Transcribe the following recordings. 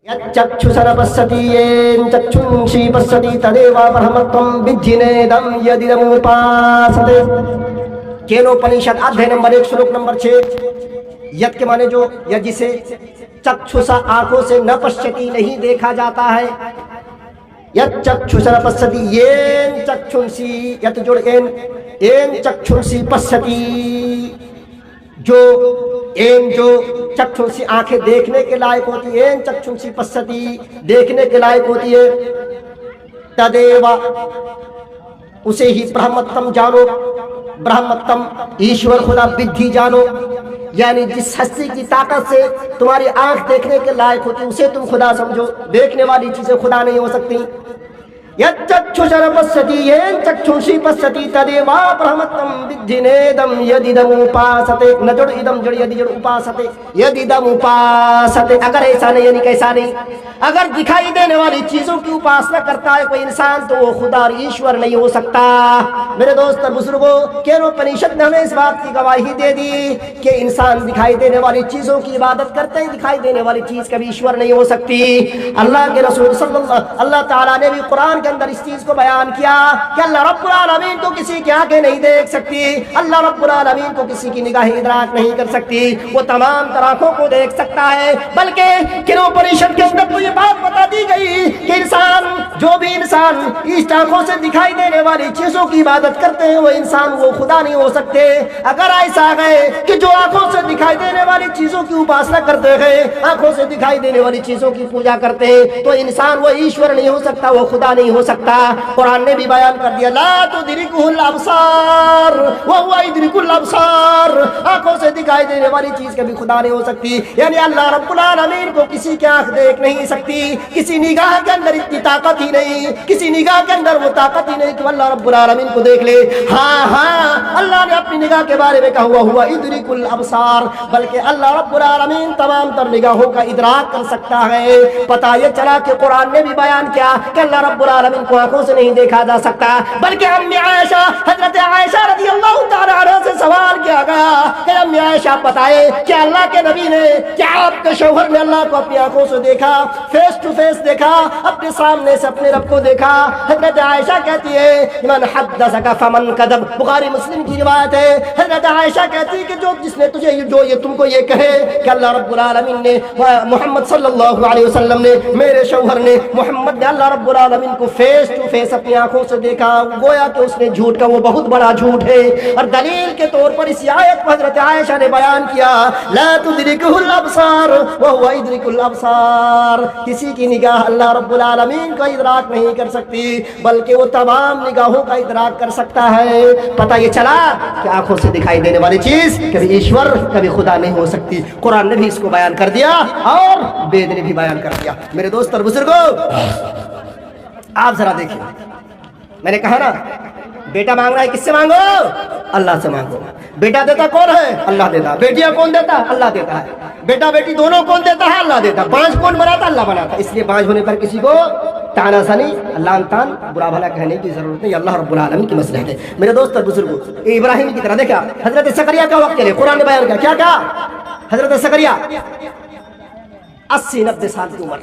यच्चक्षुषा पश्यति येन चक्षुंषि पश्यति तदेव ब्रह्मत्वं विद्धि नेदं यदिदमुपासते। केनोपनिषद अध्याय नंबर 1 श्लोक नंबर 6। यत् के माने जो, या जिसे चक्षुषा आंखों से न पश्यति नहीं देखा जाता है। यच्चक्षुषा पश्यति येन चक्षुंषि, यत् जोड़ येन चक्षुंषि पश्यति, जो चक्षुंषि आंखें देखने के लायक होती है, एन चक्षुंषि पश्यति देखने के लायक होती है, तदेव उसे ही ब्रह्मत्वम जानो, ब्रह्मत्वम ईश्वर खुदा विद्धि जानो, यानी जिस हस्ती की ताकत से तुम्हारी आंख देखने के लायक होती उसे तुम खुदा समझो। देखने वाली चीजें खुदा नहीं हो सकती। यच्चक्षुषा पश्यति येन चक्षुंषि पश्यति तदेव ब्रह्मत्वं विद्धि नेदं यदिदमुपासते। न जोड़ इदम जोड़ यदि जोड़ उपासते, यदिदमुपासते। अगर ऐसा नहीं यानी कैसा नहीं, अगर दिखाई देने वाली चीजों की उपासना करता है कोई इंसान तो वो खुदा और ईश्वर नहीं हो सकता। मेरे दोस्त और बुजुर्गों, केनोपनिषद ने हमें इस बात की गवाही दे दी कि इंसान दिखाई देने वाली चीजों की इबादत करते हैं, दिखाई देने वाली चीज कभी ईश्वर नहीं हो सकती। अल्लाह के रसूल सल्लल्लाहु अल्लाह ताला ने भी कुरान के अंदर इस चीज को बयान किया कि अल्लाह रब्बुल आलमीन को किसी की आंखें नहीं देख सकती, अल्लाह रब्बुल आलमीन को किसी की निगाहें इदराक नहीं कर सकती, वो तमाम आंखों को देख सकता है। बल्कि केनोपनिषद के अंदर तो ये बात बता दी गई कि इंसान, जो भी इंसान इस आंखों से दिखाई देने वाली चीजों की इबादत करते हैं वो इंसान, वो खुदा नहीं हो सकते। अगर ऐसा है कि जो आंखों से दिखाई देने वाली चीजों की उपासना करते हैं, आंखों से दिखाई देने वाली चीजों की पूजा करते हैं, तो इंसान वो ईश्वर नहीं हो सकता, वो खुदा नहीं हो सकता। कुरान ने भी बयान कर दिया, ला तुदरिकुहुल अबसार व हुवा युदरिकुल अबसार। आंखों से दिखाई देने वाली चीज कभी खुदा नहीं हो सकती, यानी अल्लाह रब्बुल आलमीन को किसी की आंख देख नहीं सकती, किसी निगाह के अंदर इतनी ताकत ही नहीं, किसी निगाह के अंदर वो ताकत ही नहीं कि अल्लाह रब्बुल आलमीन को देख ले। हाँ, अल्लाह ने अपनी निगाह के बारे में कहा हुआ युदरिकुल अबसार, बल्कि अल्लाह रब्बुल आलमीन तमाम तर निगाहों का इदराक कर सकता है। पता ये चला कि कुरान ने भी बयान किया कि अल्लाह रब्बुल आलमीन को आंखों से नहीं देखा जा सकता। बल्कि अम्मी आयशा, हजरत आयशा रज़ियल्लाहु ताला अन्हा से सवाल किया गया कि अम्मी आयशा बताए कि अल्लाह के नबी ने, क्या आपके शौहर ने अल्लाह को अपनी आंखों से देखा, फेस टू फेस देखा, अपने सामने से अपने रब को देखा? हजरत आयशा कहती है, मन हद्दसका फमन कज़ब, बुखारी मुस्लिम की रिवायत है। हजरत आयशा कहती है कि जो जिसने तुझे जो ये तुमको ये कहे कि अल्लाह रब्बुल आलमीन ने, मोहम्मद सल्लल्लाहु अलैहि वसल्लम ने, मेरे शौहर ने, मोहम्मद ने अल्लाह रब्बुल आलमीन को फेस टू फेस अपनी आंखों से देखा, गोया कि उसने झूठ का वो बहुत बड़ा झूठ है। और दलील के तौर पर इस आयत को हजरत आयशा ने बयान किया, ला तुदरिकुहुल अबसार व हुवा युदरिकुल अबसार। किसी की निगाह अल्लाह रब्बुल आलमीन का इदराक नहीं कर सकती, बल्कि वो तमाम निगाहों का इदराक कर सकता है। पता ये चला कि आंखों से दिखाई देने वाली चीज कभी ईश्वर कभी खुदा नहीं हो सकती। कुरान ने भी इसको बयान कर दिया और वेद ने भी बयान कर दिया। मेरे दोस्त और बुजुर्गों, आप जरा देखिए, मैंने कहा ना, बेटा मांग रहा है, किससे मांगो? अल्लाह से मांगो। बेटा देता कौन है? अल्लाह देता। बेटियां कौन देता? अल्लाह देता है। बेटा बेटी दोनों कौन देता है? अल्लाह देता। 5 कौन बनाता? अल्लाह बनाता। इसलिए 5 होने पर किसी को ताना सानी, अल्लाह तान, बुरा भला कहने की जरूरत नहीं। अल्लाह रब्बुल आलमीन की मसलहत है। मेरे दोस्त और बुजुर्गों, इब्राहिम की तरह देखा, हजरत सकरिया का वक्त चले, कुरान ने बयान किया, क्या कहा? हजरत सकरिया 80-90 साल की उम्र,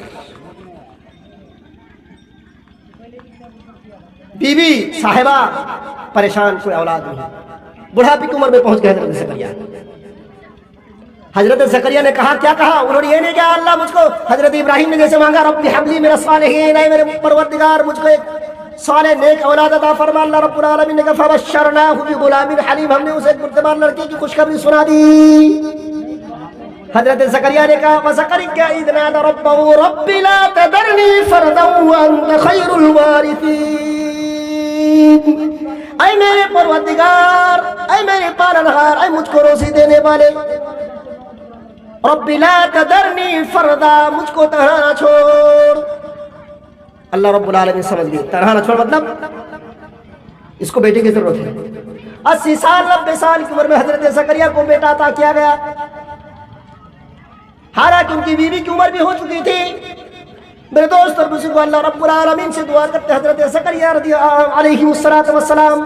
बीवी साहिबा परेशान, कोई औलाद नहीं, बुढ़ापे की उम्र में पहुंच गए हजरत जकरिया। हजरत जकरिया ने कहा, क्या कहा? उन्होंने ये नहीं कहा अल्लाह मुझको, हजरत इब्राहिम ने जैसे मांगा, रब्बी हबली मिनस सालिहीन, ऐ मेरे परवरदिगार मुझको एक साले नेक औलाद अता फरमा। अल्लाह रब्बुल आलमीन ने कहा फबश्शरनाहु बिगुलामिन हलीम, हमने उसे एक मुर्तबार लड़की की खुशखबरी सुना दी। हजरत ज़करिया ने कहा, वज़करिया इज़ नादा रब्बहु रब्बी ला तदरनी फरदन व अंत खैरुल वारिसीन। ऐ मेरे परवरदिगार, ऐ मेरे पालनहार, ऐ मुझको रोज़ी देने वाले, रब्बी ला तदरनी फरदा, मुझको तन्हा ना छोड़। अल्लाह रब्बुल आलमीन समझ गए, तन्हा ना छोड़ मतलब इसको बेटे की जरूरत है। 80 साल 90 साल की उम्र में हजरत ज़करिया को बेटा अता किया गया, हालांकि उनकी बीवी की उम्र भी हो चुकी थी। मेरे दोस्त और बुजुर्गों, अल्लाह रब्बुल आलमीन से दुआ करते हजरत ज़करिया अलैहिस्सलाम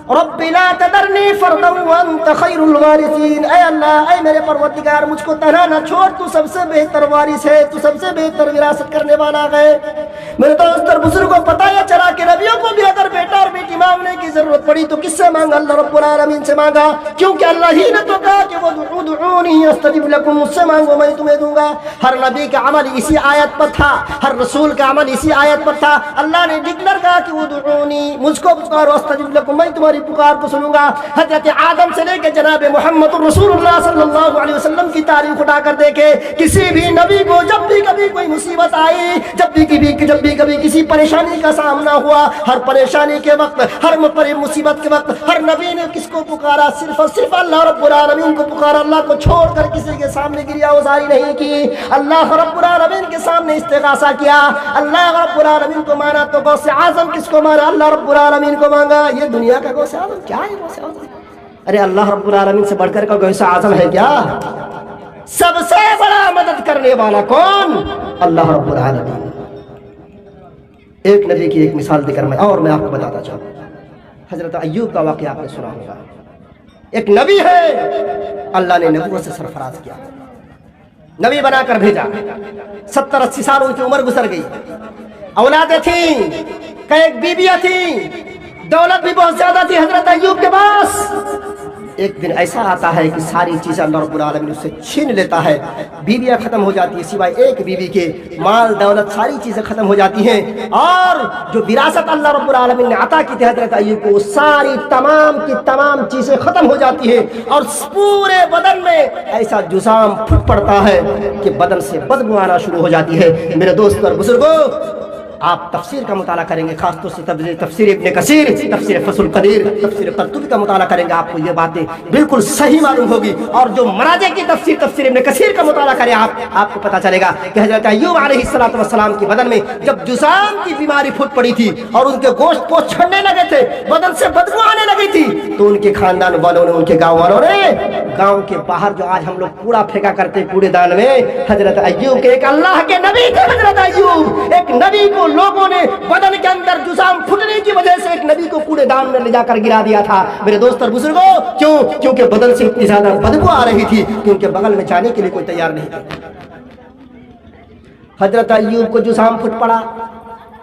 رب لا تذرنی فردا وانت خیر الوارثین، اے اللہ، اے میرے پروردگار، مجھ کو تنہا نہ چھوڑ، تو سب سے بہتر وارث ہے، تو سب سے بہتر وراثت کرنے والا ہے۔ میرے دوست اور بزرگوں، پتہ یہ چلا کہ نبیوں کو بھی اگر بیٹا اور بیٹی مانگنے کی ضرورت پڑی تو کس سے مانگا؟ اللہ رب العالمین سے مانگا، کیونکہ اللہ ہی نے تو کہا کہ ادعونی استجب لکم، مجھ سے مانگو میں تمہیں دوں گا۔ ہر نبی کا عمل اسی آیت پر تھا، ہر رسول کا عمل اسی آیت پر تھا۔ اللہ نے ڈکلیئر کہا کہ ادعونی، مجھ کو پکارو، استجب لکم، میں تمہاری پکار کو سنوں گا۔ حضرت آدم سے لے کے جناب محمد رسول اللہ صلی اللہ علیہ وسلم کی تاریخ اٹھا کر دیکھے، کسی بھی نبی کو جب بھی کبھی کوئی مصیبت آئی، جب بھی کبھی کسی پریشانی کا سامنا ہوا، ہر پریشانی کے وقت، ہر مصیبت کے وقت، ہر نبی نے کس کو پکارا؟ صرف اور صرف اللہ رب العالمین کو پکارا۔ اللہ کو چھوڑ کر کسی کے سامنے گریا وزاری نہیں کی، اللہ رب العالمین کے سامنے استغاثہ کیا۔ اللہ رب العالمین کو مانا تو غوث اعظم کس کو مانا؟ اللہ رب العالمین کو مانگا۔ یہ دنیا کا غوث اعظم کیا ہے؟ غوث اعظم ارے اللہ رب العالمین سے بڑھ کر کا غوث اعظم ہے کیا؟ سب سے بڑا مدد کرنے والا کون؟ اللہ رب العالمین۔ ایک نبی کی ایک مثال دے کر میں آپ کو بتاتا چاہوں۔ حضرت ایوب کا واقعہ آپ نے سنا ہوگا۔ ایک نبی ہے، اللہ نے نبوت سے سرفراز کیا، نبی بنا کر بھیجا۔ 70-80 سال ان کی عمر گزر گئی، اولادیں تھیں، کئی بیویاں تھیں، دولت بھی بہت زیادہ تھی حضرت ایوب کے پاس۔ ایک دن ایسا آتا ہے کہ ساری چیزیں اللہ رب العالمین اس سے چھین لیتا ہے، بیویاں ختم ہو جاتی ہیں، سوائے ایک بیوی کے، مال دولت ساری چیزیں ختم ہو جاتی ہیں، اور جو وراثت اللہ رب العالمین نے عطا کی تھی حضرت ایوب کو، ساری تمام کی تمام چیزیں ختم ہو جاتی ہیں، اور پورے بدن میں ایسا جزام پھٹ پڑتا ہے کہ بدن سے بدبو آنا شروع ہو جاتی ہے۔ میرے دوست اور بزرگوں، آپ تفسیر کا مطالعہ کریں گے، خاص طور سے تفسیر ابن کثیر، تفسیر فصل القدیر، تفسیر قرطبی کا مطالعہ کریں گے، آپ کو یہ باتیں بالکل صحیح معلوم ہوگی۔ اور جو مراجع کی تفسیر ابن کثیر کا مطالعہ کریں آپ کو پتہ چلے گا کہ حضرت ایوب علیہ السلام کے بدن میں جب جذام کی بیماری پھوٹ پڑی تھی اور ان کے گوشت پوست چھڑنے لگے تھے، بدن سے بدبو آنے لگی تھی، تو ان کے خاندان والوں نے، ان کے گاؤں والوں نے، گاؤں کے باہر جو آج ہم لوگ کوڑا پھینکا کرتے کوڑے دان میں، حضرت ایوب کے ایک اللہ کے نبی تھے، حضرت ایوب ایک نبی کو لوگوں نے بدن کے اندر جزام پھٹنے کی وجہ سے ایک نبی کو کوڑے دان میں لے جا کر گرا دیا تھا۔ میرے دوست اور بزرگوں، کیونکہ بدن سے اتنی زیادہ بدبو آ رہی تھی کہ ان کے بغل میں جانے کے لیے کوئی تیار نہیں تھا۔ حضرت ایوب کو جزام پھٹ پڑا،